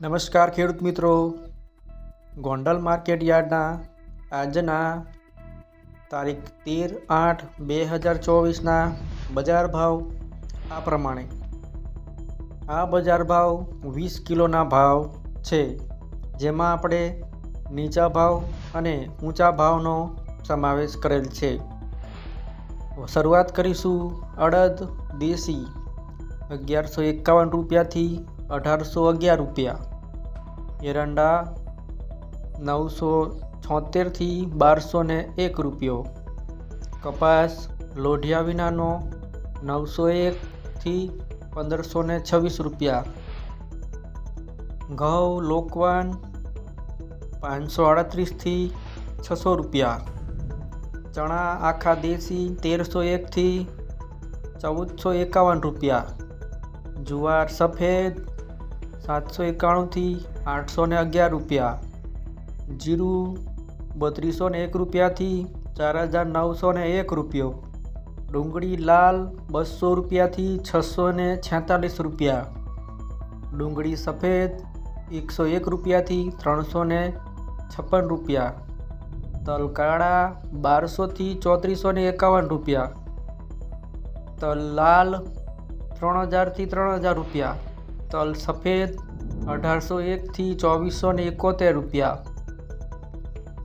નમસ્કાર ખેડૂત મિત્રો, ગોંડલ માર્કેટ યાર્ડના આજના તારીખ 13/8/2024ના બજાર ભાવ આ પ્રમાણે. આ બજાર ભાવ 20 કિલોના ભાવ છે, જેમાં આપણે નીચા ભાવ અને ઊંચા ભાવનો સમાવેશ કરેલ છે. શરૂઆત કરીશું અડદ દેશી 1151 રૂપિયાથી 1811 રૂપિયા, એરંડા 976 થી 1201 રૂપિયો, કપાસ લોઢિયા વિનાનો 901 થી 1526 રૂપિયા, ઘઉં લોકવાન 538 થી 600 રૂપિયા, ચણા આખા દેશી 1301 થી 1451 રૂપિયા, જુવાર સફેદ 791 થી 811 રૂપિયા, જીરું 3201 રૂપિયાથી 4901 રૂપિયો, ડુંગળી લાલ 200 રૂપિયાથી 646 રૂપિયા, ડુંગળી સફેદ 101 રૂપિયાથી 356 રૂપિયા, તલ કાળા 1200 થી 3451 રૂપિયા, તલ લાલ 3000 થી 3000 રૂપિયા, તલ સફેદ 1801 થી 2471 રૂપિયા,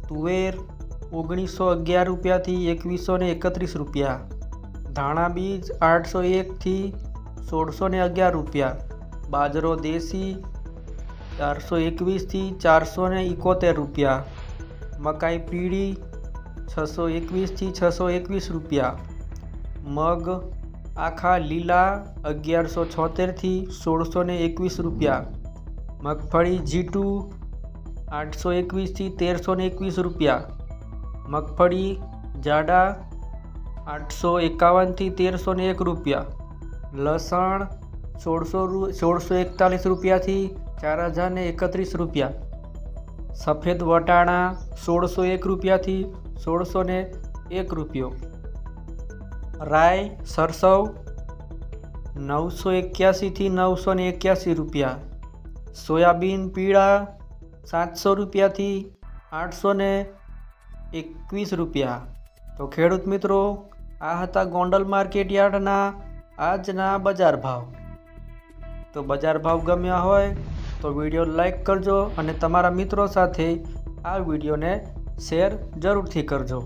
તુવેર 1911 રૂપિયાથી 2131 રૂપિયા, ધાણા બીજ 801 થી 1611 રૂપિયા, બાજરો દેશી 421 થી 471 રૂપિયા, મકાઈ પીળી 621 થી 621 રૂપિયા, મગ આખા લીલા 1176 થી 1621 રૂપિયા, મગફળી G2 821 થી 1321 રૂપિયા, મગફળી જાડા 851 થી 1301 રૂપિયા, લસણ 1641 રૂપિયાથી 4031 રૂપિયા, સફેદ વટાણા 1601 રૂપિયાથી 1601 રૂપિયો, રાઈ સરસવ 981 થી 981 રૂપિયા, સોયાબીન પીળા 700 રૂપિયાથી 821 રૂપિયા. તો ખેડૂત મિત્રો, આ હતા ગોંડલ માર્કેટ યાર્ડના આજના બજાર ભાવ. તો બજાર ભાવ ગમ્યા હોય તો વિડીયો લાઈક કરજો અને તમારા મિત્રો સાથે આ વિડીયોને શેર જરૂરથી કરજો.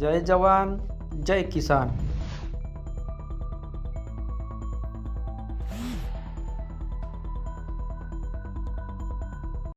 જય જવાન, જય કિસાન.